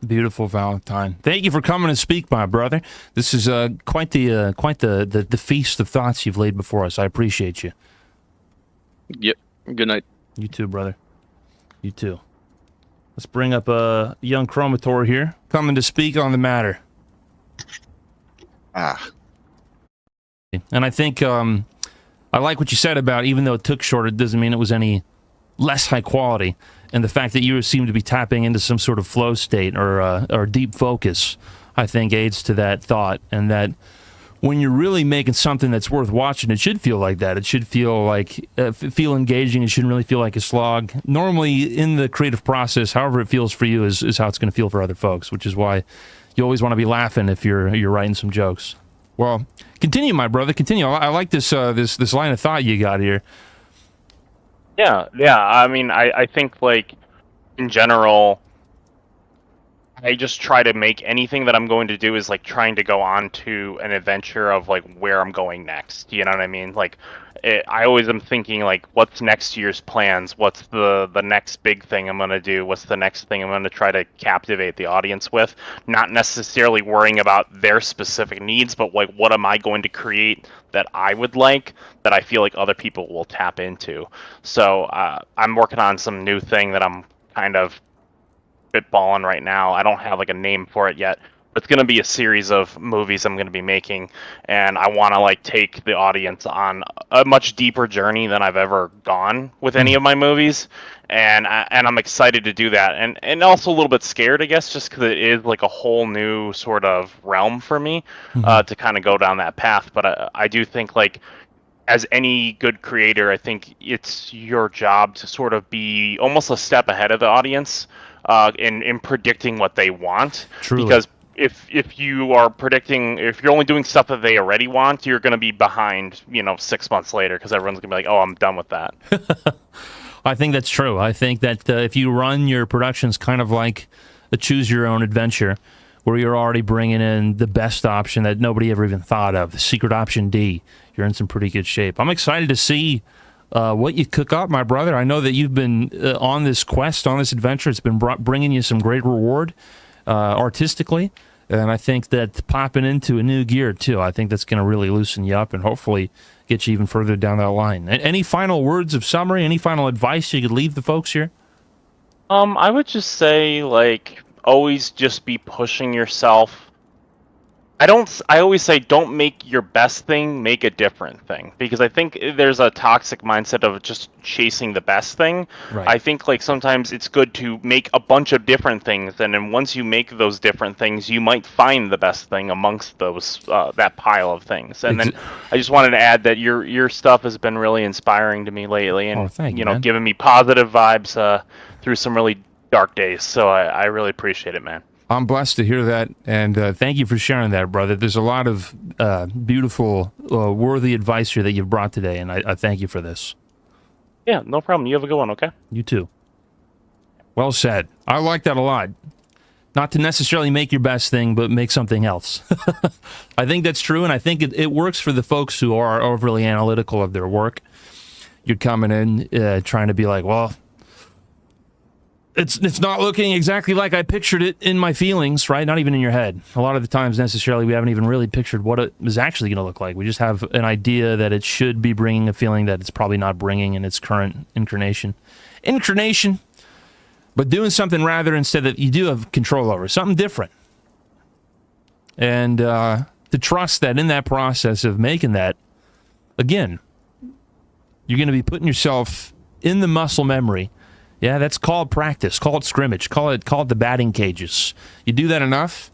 Beautiful Valentine. Thank you for coming to speak, my brother. This is quite the feast of thoughts you've laid before us. I appreciate you. Yep. Good night. You too, brother. You too. Let's bring up young Chromator here, coming to speak on the matter. And I think I like what you said about even though it took short, it doesn't mean it was any less high quality. And the fact that you seem to be tapping into some sort of flow state or deep focus, I think aids to that thought. And that when you're really making something that's worth watching, it should feel like that. It should feel like feel engaging. It shouldn't really feel like a slog. Normally, in the creative process, however it feels for you is how it's going to feel for other folks. Which is why you always want to be laughing if you're writing some jokes. Well, continue, my brother. Continue. I like this this line of thought you got here. Yeah. I mean, I think, like, in general, I just try to make anything that I'm going to do is, like, trying to go on to an adventure of, like, where I'm going next. You know what I mean? Like, I always am thinking, like, what's next year's plans? What's the next big thing I'm going to do? What's the next thing I'm going to try to captivate the audience with? Not necessarily worrying about their specific needs, but, like, what am I going to create that I would like, that I feel like other people will tap into? So I'm working on some new thing that I'm kind of spitballing right now. I don't have, like, a name for it yet. It's going to be a series of movies I'm going to be making, and I want to, like, take the audience on a much deeper journey than I've ever gone with any of my movies, and I'm excited to do that, and also a little bit scared, I guess, just because it is, like, a whole new sort of realm for me to kind of go down that path. But I do think, like, as any good creator, I think it's your job to sort of be almost a step ahead of the audience in predicting what they want. Truly. Because if you are predicting, if you're only doing stuff that they already want, you're going to be behind, 6 months later, because everyone's going to be like, oh, I'm done with that. I think that's true. I think that if you run your productions kind of like a choose your own adventure, where you're already bringing in the best option that nobody ever even thought of, the secret option D, you're in some pretty good shape. I'm excited to see what you cook up, my brother. I know that you've been on this quest, on this adventure. It's been bringing you some great reward artistically, and I think that popping into a new gear too, I think that's going to really loosen you up and hopefully get you even further down that line. Any final words of summary, any final advice you could leave the folks here? I would just say, like, always just be pushing yourself. I always say, don't make your best thing, make a different thing, because I think there's a toxic mindset of just chasing the best thing. Right. I think, like, sometimes it's good to make a bunch of different things, and then once you make those different things, you might find the best thing amongst those that pile of things. And then I just wanted to add that your stuff has been really inspiring to me lately, and thank you, man. giving me positive vibes through some really dark days. So I really appreciate it, man. I'm blessed to hear that, and thank you for sharing that, brother. There's a lot of beautiful, worthy advice here that you've brought today, and I thank you for this. Yeah, no problem. You have a good one, okay? You too. Well said. I like that a lot. Not to necessarily make your best thing, but make something else. I think that's true, and I think it works for the folks who are overly analytical of their work. You're coming in trying to be like, well, it's not looking exactly like I pictured it in my feelings, right? Not even in your head. A lot of the times, necessarily, we haven't even really pictured what it is actually going to look like. We just have an idea that it should be bringing a feeling that it's probably not bringing in its current incarnation. But doing something rather instead that you do have control over, something different. And to trust that in that process of making that, again, you're going to be putting yourself in the muscle memory. Yeah, that's called practice. Call it scrimmage. Call it the batting cages. You do that enough,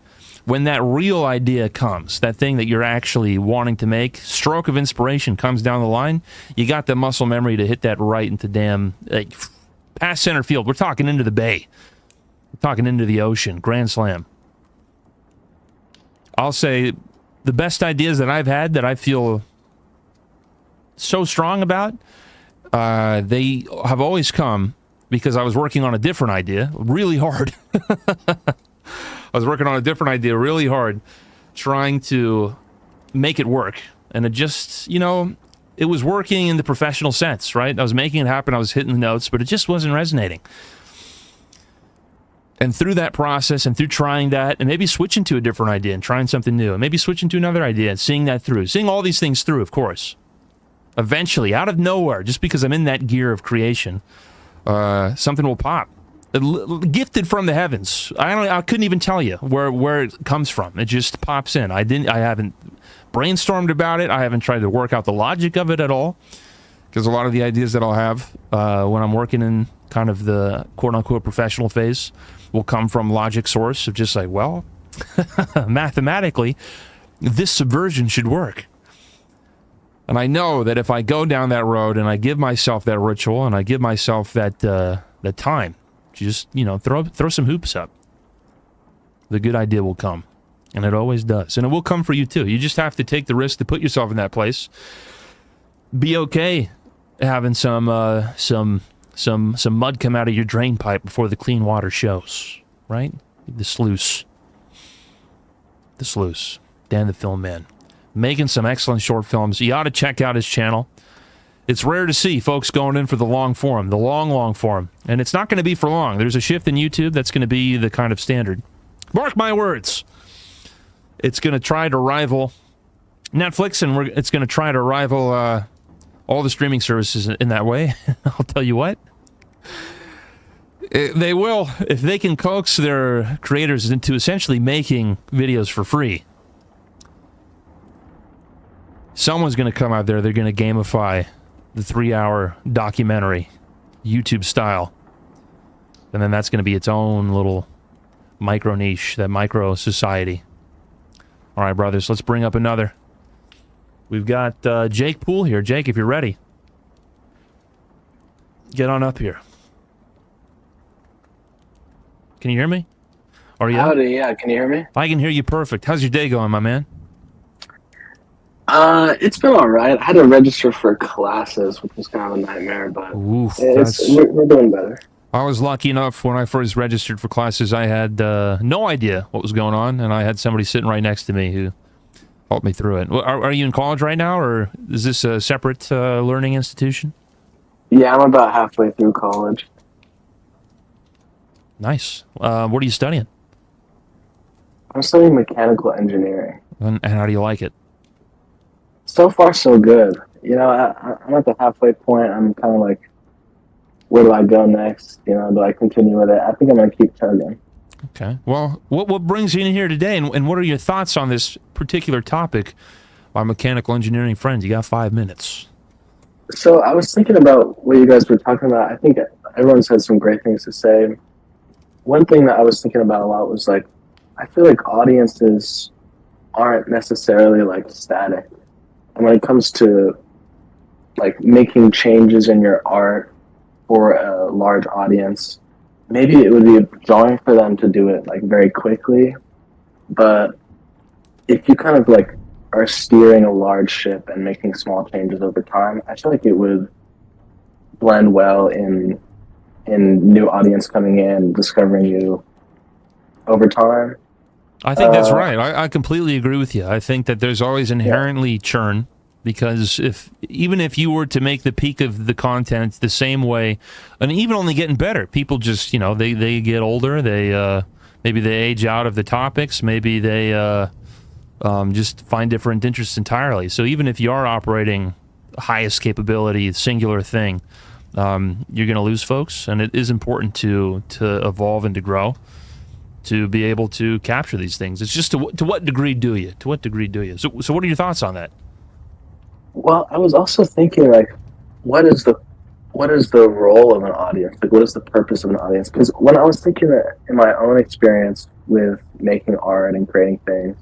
when that real idea comes, that thing that you're actually wanting to make, stroke of inspiration comes down the line, you got the muscle memory to hit that right into damn, past center field. We're talking into the bay. We're talking into the ocean. Grand slam. I'll say the best ideas that I've had that I feel so strong about, they have always come because I was working on a different idea really hard. I was working on a different idea really hard, trying to make it work. And it just, it was working in the professional sense, right? I was making it happen. I was hitting the notes, but it just wasn't resonating. And through that process and through trying that and maybe switching to a different idea and trying something new and maybe switching to another idea and seeing that through, seeing all these things through, of course, eventually, out of nowhere, just because I'm in that gear of creation, something will pop. Gifted from the heavens. I couldn't even tell you where it comes from. It just pops in. I haven't brainstormed about it. I haven't tried to work out the logic of it at all. Because a lot of the ideas that I'll have when I'm working in kind of the quote-unquote professional phase will come from logic source of just like, well, mathematically, this subversion should work. And I know that if I go down that road and I give myself that ritual and I give myself that time, just, throw some hoops up, the good idea will come. And it always does. And it will come for you too. You just have to take the risk to put yourself in that place. Be okay having some mud come out of your drain pipe before the clean water shows, right? The sluice. Dan the Film Man. Making some excellent short films. You ought to check out his channel. It's rare to see folks going in for the long form, the long form. And it's not going to be for long. There's a shift in YouTube that's going to be the kind of standard. Mark my words. It's going to try to rival Netflix, and it's going to try to rival all the streaming services in that way. I'll tell you what. They will, if they can coax their creators into essentially making videos for free. Someone's going to come out there, they're going to gamify the 3-hour documentary, YouTube style. And then that's going to be its own little micro niche, that micro society. All right, brothers, let's bring up another. We've got Jake Poole here. Jake, if you're ready, get on up here. Can you hear me? Are you? Howdy, yeah. Can you hear me? I can hear you perfect. How's your day going, my man? It's been all right. I had to register for classes, which was kind of a nightmare, but Oof, we're doing better. I was lucky enough when I first registered for classes, I had no idea what was going on, and I had somebody sitting right next to me who helped me through it. Are you in college right now, or is this a separate learning institution? Yeah, I'm about halfway through college. Nice. What are you studying? I'm studying mechanical engineering. And how do you like it? So far, so good. I'm at the halfway point. I'm kind of like, where do I go next? Do I continue with it? I think I'm going to keep chugging. Okay. Well, what brings you in here today, and what are your thoughts on this particular topic, our mechanical engineering friends? You got 5 minutes. So I was thinking about what you guys were talking about. I think everyone's had some great things to say. One thing that I was thinking about a lot was like, I feel like audiences aren't necessarily like static. And when it comes to like making changes in your art for a large audience, maybe it would be drawing for them to do it like very quickly. But if you kind of like are steering a large ship and making small changes over time, I feel like it would blend well in new audience coming in, discovering you over time. I think that's right. I completely agree with you. I think that there's always inherently churn, because even if you were to make the peak of the content the same way, and even only getting better, people just, they get older, they maybe they age out of the topics, maybe they just find different interests entirely. So even if you are operating highest capability, singular thing, you're going to lose folks, and it is important to evolve and to grow, to be able to capture these things. It's just to what degree do you? To what degree do you? So what are your thoughts on that? Well, I was also thinking like, what is the role of an audience? Like, what is the purpose of an audience? Because when I was thinking that in my own experience with making art and creating things,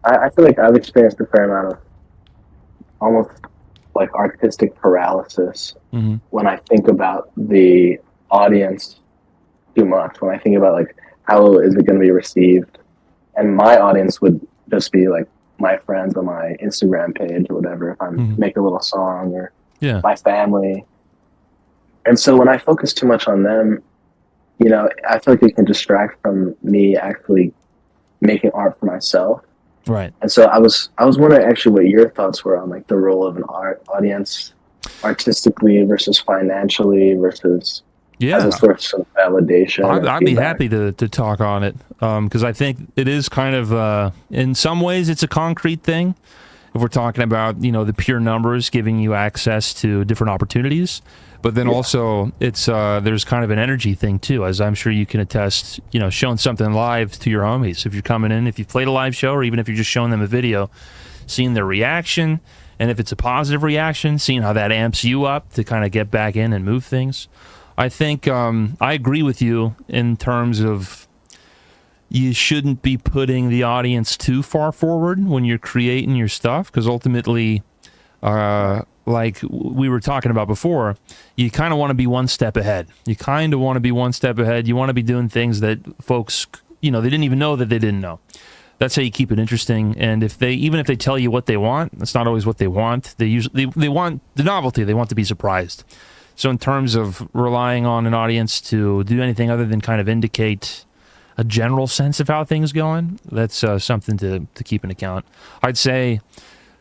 I feel like I've experienced a fair amount of almost like artistic paralysis when I think about the audience too much. When I think about like, how is it going to be received? And my audience would just be like my friends on my Instagram page or whatever, if I'm making a little song, or my family. And so when I focus too much on them, I feel like it can distract from me actually making art for myself. Right. And so I was wondering actually what your thoughts were on like the role of an audience, artistically versus financially versus Yeah. as a source of validation. I'd be happy to talk on it because I think it is kind of, in some ways, it's a concrete thing. If we're talking about, the pure numbers giving you access to different opportunities, but then also it's there's kind of an energy thing too, as I'm sure you can attest. Showing something live to your homies if you're coming in, if you've played a live show, or even if you're just showing them a video, seeing their reaction, and if it's a positive reaction, seeing how that amps you up to kind of get back in and move things. I think I agree with you in terms of you shouldn't be putting the audience too far forward when you're creating your stuff, because ultimately, like we were talking about before, you kind of want to be one step ahead. You want to be doing things that folks, they didn't even know that they didn't know. That's how you keep it interesting. And even if they tell you what they want, that's not always what they want. They want the novelty. They want to be surprised. So in terms of relying on an audience to do anything other than kind of indicate a general sense of how things going, that's something to keep in account. I'd say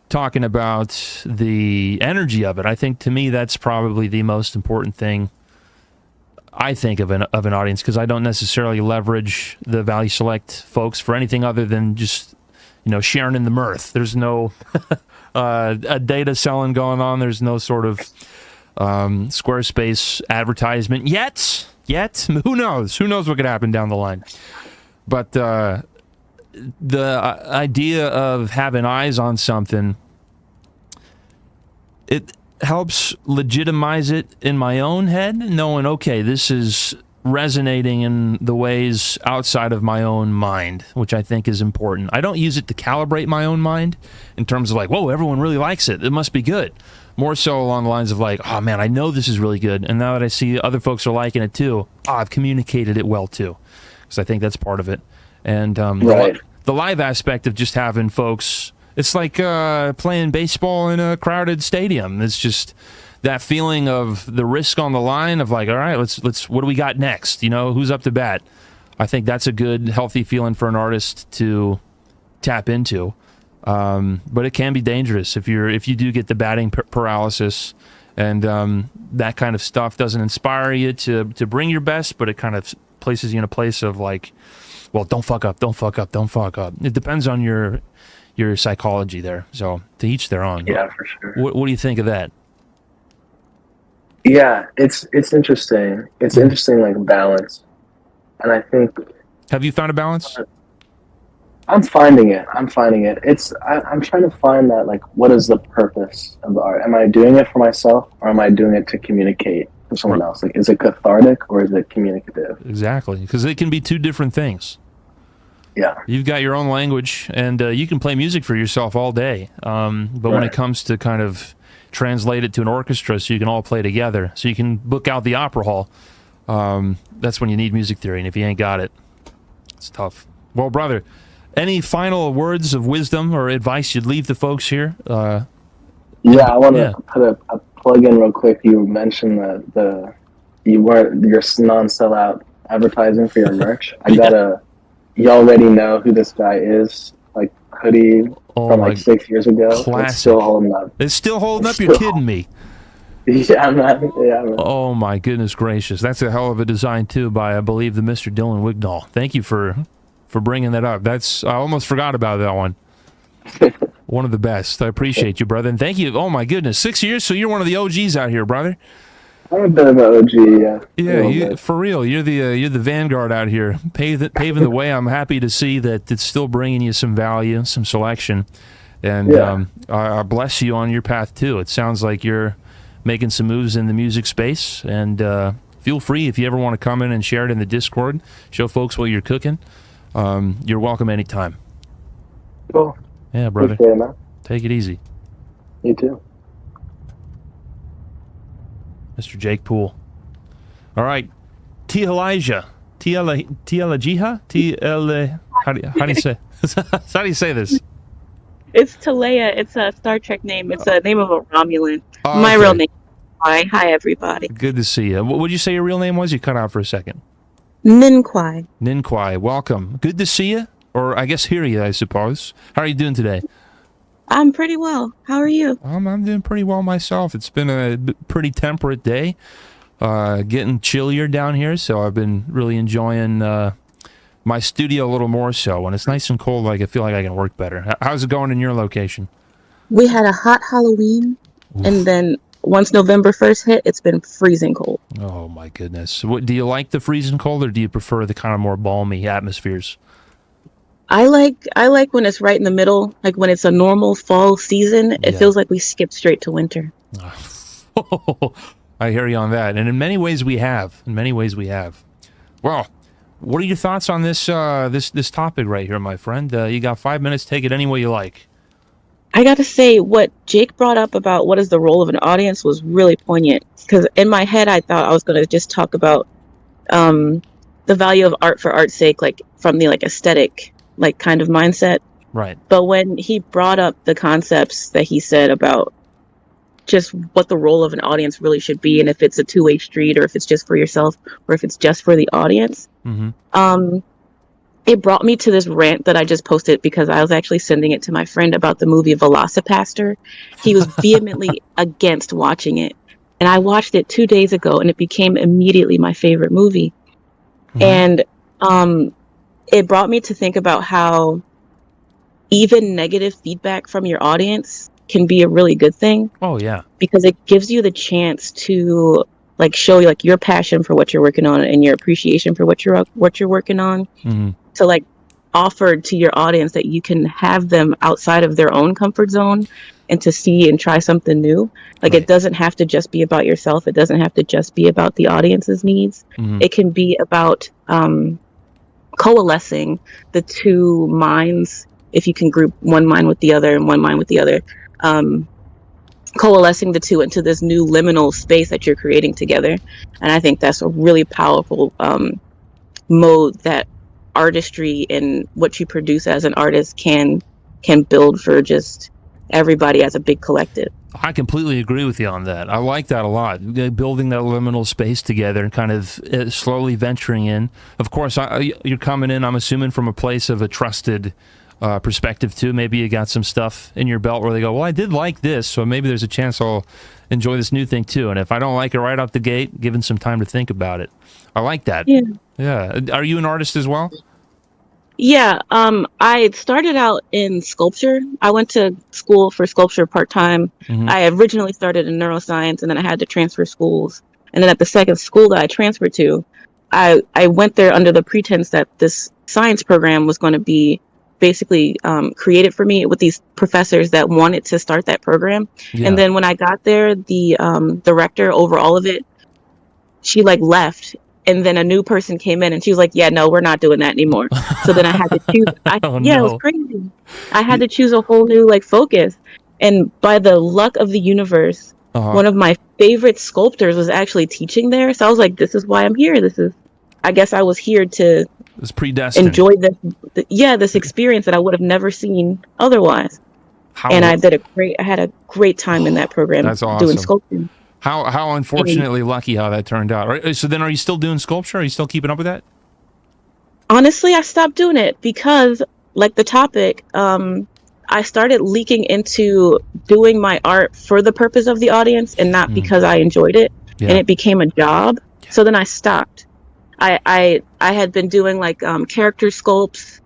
talking about the energy of it, I think to me that's probably the most important thing I think of an audience, because I don't necessarily leverage the Value Select folks for anything other than just sharing in the mirth. There's no a data selling going on. There's no sort of Squarespace advertisement yet. Who knows what could happen down the line. But the idea of having eyes on something, it helps legitimize it in my own head, knowing, okay, this is resonating in the ways outside of my own mind, which I think is important. I don't use it to calibrate my own mind in terms of like, whoa, everyone really likes it, it must be good. More so along the lines of like, oh man, I know this is really good, and now that I see other folks are liking it too, I've communicated it well too, because I think that's part of it. And Right. the live aspect of just having folks, it's like playing baseball in a crowded stadium. It's just that feeling of the risk on the line of like, all right, let's what do we got next? Who's up to bat? I think that's a good, healthy feeling for an artist to tap into. But it can be dangerous if you do get the batting paralysis, and that kind of stuff doesn't inspire you to bring your best, but it kind of places you in a place of like, well, don't fuck up. It depends on your psychology there. So to each their own. Yeah, for sure. What do you think of that? Yeah, it's interesting. It's interesting, like balance, and I think Have you found a balance? I'm finding it. I'm trying to find that, like, what is the purpose of the art? Am I doing it for myself, or am I doing it to communicate to someone else? Like, is it cathartic or is it communicative? Exactly, because it can be two different things. Yeah. You've got your own language, and you can play music for yourself all day. But when it comes to kind of translate it to an orchestra so you can all play together, so you can book out the opera hall, that's when you need music theory. And if you ain't got it, it's tough. Well, brother, any final words of wisdom or advice you'd leave the folks here? I want to put a plug in real quick. You mentioned that your non-sellout advertising for your merch. You already know who this guy is, like hoodie from like 6 years ago. Classic. It's still holding up. It's still holding up? You're kidding me. Yeah, man. Oh my goodness gracious. That's a hell of a design too by, I believe, the Mr. Dylan Wignall. Thank you for bringing that up. I almost forgot about that one. One of the best. I appreciate you, brother. And thank you. Oh my goodness. 6 years? So you're one of the OGs out here, brother. I'm a bit of an OG, yeah. Yeah, for real. You're the vanguard out here, paving the way. I'm happy to see that it's still bringing you some value, some selection, and I bless you on your path too. It sounds like you're making some moves in the music space, and feel free if you ever want to come in and share it in the Discord, show folks what you're cooking. You're welcome anytime. Cool. Yeah, brother. Appreciate it, man. Take it easy. You too. Mr. Jake Poole. All right. Tia Elijah. Tia Elajiha? How do you say? How do you say this? It's Talea. It's a Star Trek name. It's a name of a Romulan. Oh, My real name. Hi, everybody. Good to see you. What would you say your real name was? You cut out for a second. Nin Kwai. Nin Kwai. Welcome. Good to see you, or I guess hear you, I suppose. How are you doing today? I'm pretty well. How are you? I'm doing pretty well myself. It's been a pretty temperate day. getting chillier down here, so I've been really enjoying my studio a little more so. When it's nice and cold, like I feel like I can work better. How's it going in your location? We had a hot Halloween, and then once November 1st hit, it's been freezing cold. Oh my goodness. What do you like, the freezing cold, or do you prefer the kind of more balmy atmospheres? I like when it's right in the middle, like when it's a normal fall season. It Yeah. feels like we skipped straight to winter. I hear you on that. And in many ways we have. Well, what are your thoughts on this this topic right here, my friend? You got 5 minutes. Take it any way you like. I got to say, what Jake brought up about what is the role of an audience was really poignant. Because in my head, I thought I was going to just talk about the value of art for art's sake, like from the like aesthetic like kind of mindset. Right. But when he brought up the concepts that he said about just what the role of an audience really should be, and if it's a two-way street, or if it's just for yourself, or if it's just for the audience, it brought me to this rant that I just posted because I was actually sending it to my friend about the movie Velocipaster. He was vehemently against watching it, and I watched it 2 days ago, and it became immediately my favorite movie. And it brought me to think about how even negative feedback from your audience can be a really good thing. Oh yeah. Because it gives you the chance to like show like your passion for what you're working on and your appreciation for what you're working on. To like offer to your audience that you can have them outside of their own comfort zone and to see and try something new. Like Right. It doesn't have to just be about yourself. It doesn't have to just be about the audience's needs. It can be about coalescing the two minds, if you can group one mind with the other and one mind with the other, coalescing the two into this new liminal space that you're creating together. And I think that's a really powerful mode that artistry and what you produce as an artist can build for just everybody as a big collective. I completely agree with you on that. I like that a lot. Building that liminal space together and kind of slowly venturing in. Of course, you're coming in, I'm assuming, from a place of a trusted perspective too. Maybe you got some stuff in your belt where they go, well, I did like this, so maybe there's a chance I'll enjoy this new thing too. And if I don't like it right out the gate, given some time to think about it. I like that. Yeah. Are you an artist as well? Yeah, I started out in sculpture. I went to school for sculpture part-time. I originally started in neuroscience, and then I had to transfer schools. And then at the second school that I transferred to, I went there under the pretense that this science program was going to be basically created for me with these professors that wanted to start that program. Yeah. And then when I got there, the director over all of it, she like left. And then a new person came in and she was like, yeah, no, we're not doing that anymore. So then I had to choose. Oh, yeah, no. It was crazy. I had to choose a whole new like focus. And by the luck of the universe, one of my favorite sculptors was actually teaching there. So I was like, this is why I'm here. I guess I was here to It's predestined. enjoy this experience that I would have never seen otherwise. And I had a great time in that program. That's awesome. Doing sculpting. How unfortunately lucky how that turned out. Right, so then are you still doing sculpture? Are you still keeping up with that? Honestly, I stopped doing it because, like the topic, I started leaking into doing my art for the purpose of the audience and not because I enjoyed it. Yeah. And it became a job. So then I stopped. I had been doing like character sculpts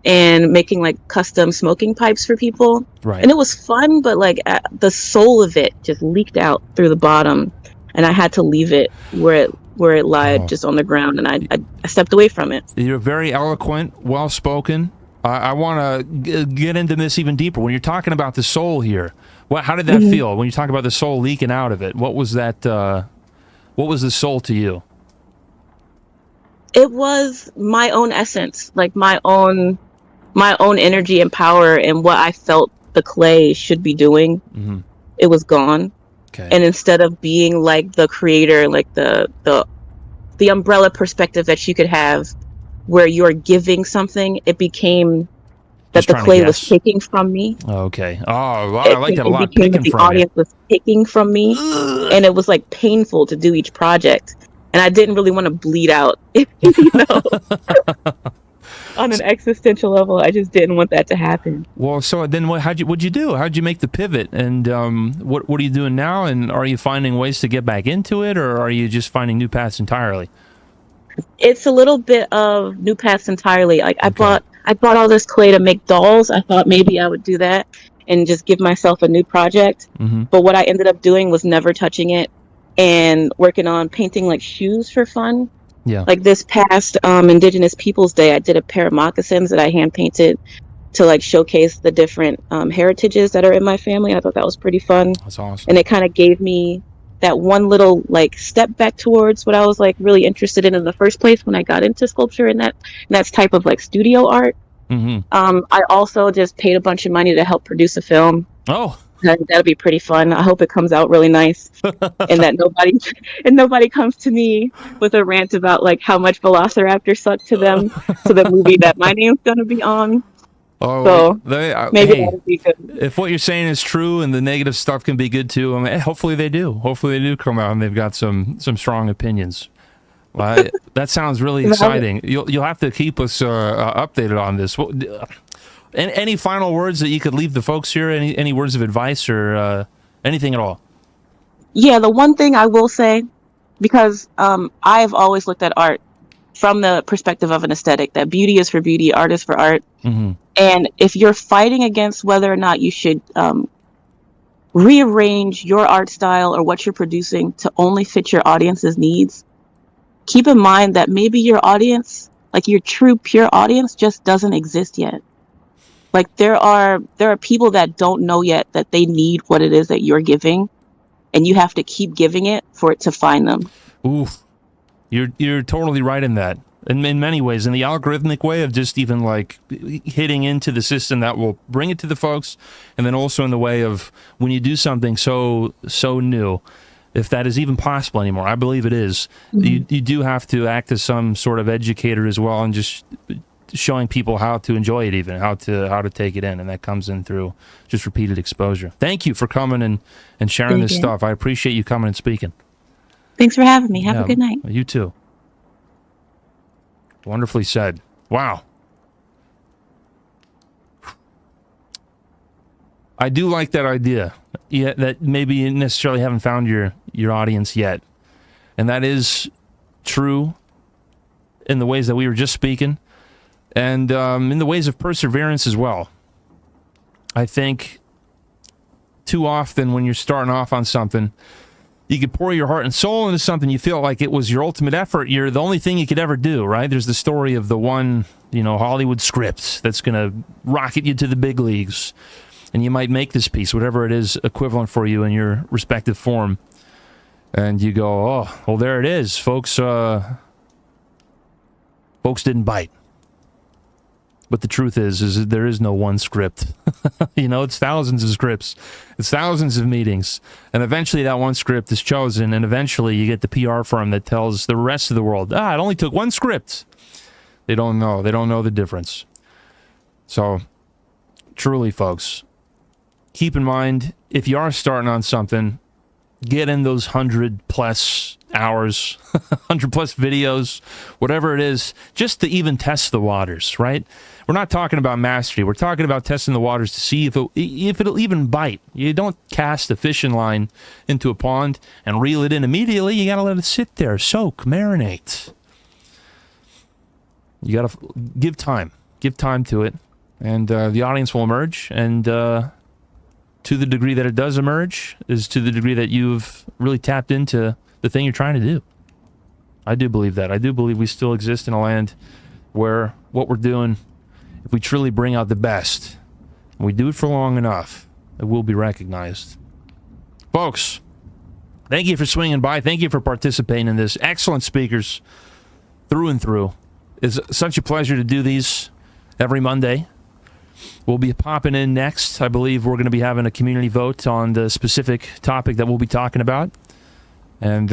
and making like custom smoking pipes for people. Right. And it was fun, but like the soul of it just leaked out through the bottom, and I had to leave it where it lied just on the ground, and I stepped away from it. You're very eloquent, well-spoken. I want to get into this even deeper. When you're talking about the soul here, how did that feel? When you talk about the soul leaking out of it, what was that? What was the soul to you? It was my own essence, like my own energy and power, and what I felt the clay should be doing. It was gone. Okay. And instead of being like the creator, like the umbrella perspective that you could have where you're giving something, it became that Just the trying to clay was guess. taking from me. Okay. Oh, I like that a lot. It became that Picking the from you. audience was taking from me, and it was like painful to do each project. And I didn't really want to bleed out, you know. on an existential level, I just didn't want that to happen. Well, so then what'd you do? How'd you make the pivot? And what are you doing now? And are you finding ways to get back into it, or are you just finding new paths entirely? It's a little bit of new paths entirely. Like I Okay. bought all this clay to make dolls. I thought maybe I would do that and just give myself a new project. Mm-hmm. But what I ended up doing was never touching it and working on painting like shoes for fun. Yeah. Like this past Indigenous Peoples Day, I did a pair of moccasins that I hand painted to like showcase the different heritages that are in my family. I thought that was pretty fun. That's awesome. And it kind of gave me that one little like step back towards what I was like really interested in the first place when I got into sculpture and that's type of like studio art. Mm-hmm. I also just paid a bunch of money to help produce a film. Oh. That'll be pretty fun. I hope it comes out really nice, and that nobody comes to me with a rant about like how much Velociraptor sucked to them to the movie that my name's gonna be on. Oh, So, Maybe hey, that'll be good. if what you're saying is true and the negative stuff can be good too, I mean, hopefully they do. Hopefully they do come out and they've got some strong opinions. That sounds really exciting. You'll have to keep us updated on this. Any final words that you could leave the folks here? Any words of advice or anything at all? Yeah, the one thing I will say, because I've always looked at art from the perspective of an aesthetic, that beauty is for beauty, art is for art. Mm-hmm. And if you're fighting against whether or not you should rearrange your art style or what you're producing to only fit your audience's needs, keep in mind that maybe your audience, like your true pure audience, just doesn't exist yet. Like there are people that don't know yet that they need what it is that you're giving, and you have to keep giving it for it to find them. Ooh, you're totally right in that. In many ways, in the algorithmic way of just even like hitting into the system that will bring it to the folks, and then also in the way of when you do something so new, if that is even possible anymore, I believe it is. Mm-hmm. You do have to act as some sort of educator as well, and just showing people how to enjoy it, even how to take it in, and that comes in through just repeated exposure. Thank you for coming and sharing this stuff. I appreciate you coming and speaking. Thanks for having me. Have a good night. You too. Wonderfully said. Wow. I do like that idea. Yeah, that maybe you necessarily haven't found your audience yet. And that is true in the ways that we were just speaking. And in the ways of perseverance as well. I think too often when you're starting off on something, you could pour your heart and soul into something. You feel like it was your ultimate effort. You're the only thing you could ever do, right? There's the story of the one, Hollywood script that's going to rocket you to the big leagues. And you might make this piece, whatever it is, equivalent for you in your respective form. And you go, oh, well, there it is. Folks didn't bite. But the truth is that there is no one script. It's thousands of scripts. It's thousands of meetings. And eventually that one script is chosen, and eventually you get the PR firm that tells the rest of the world, it only took one script. They don't know. They don't know the difference. So, truly, folks, keep in mind, if you are starting on something, get in those 100+ hours, 100+ videos, whatever it is, just to even test the waters, right? We're not talking about mastery. We're talking about testing the waters to see if it'll even bite. You don't cast a fishing line into a pond and reel it in immediately. You got to let it sit there, soak, marinate. You got to give time. Give time to it, and the audience will emerge, and to the degree that it does emerge is to the degree that you've really tapped into the thing you're trying to do. I do believe that. I do believe we still exist in a land where what we're doing, if we truly bring out the best, and we do it for long enough, it will be recognized. Folks, thank you for swinging by. Thank you for participating in this. Excellent speakers through and through. It's such a pleasure to do these every Monday. We'll be popping in next. I believe we're going to be having a community vote on the specific topic that we'll be talking about. And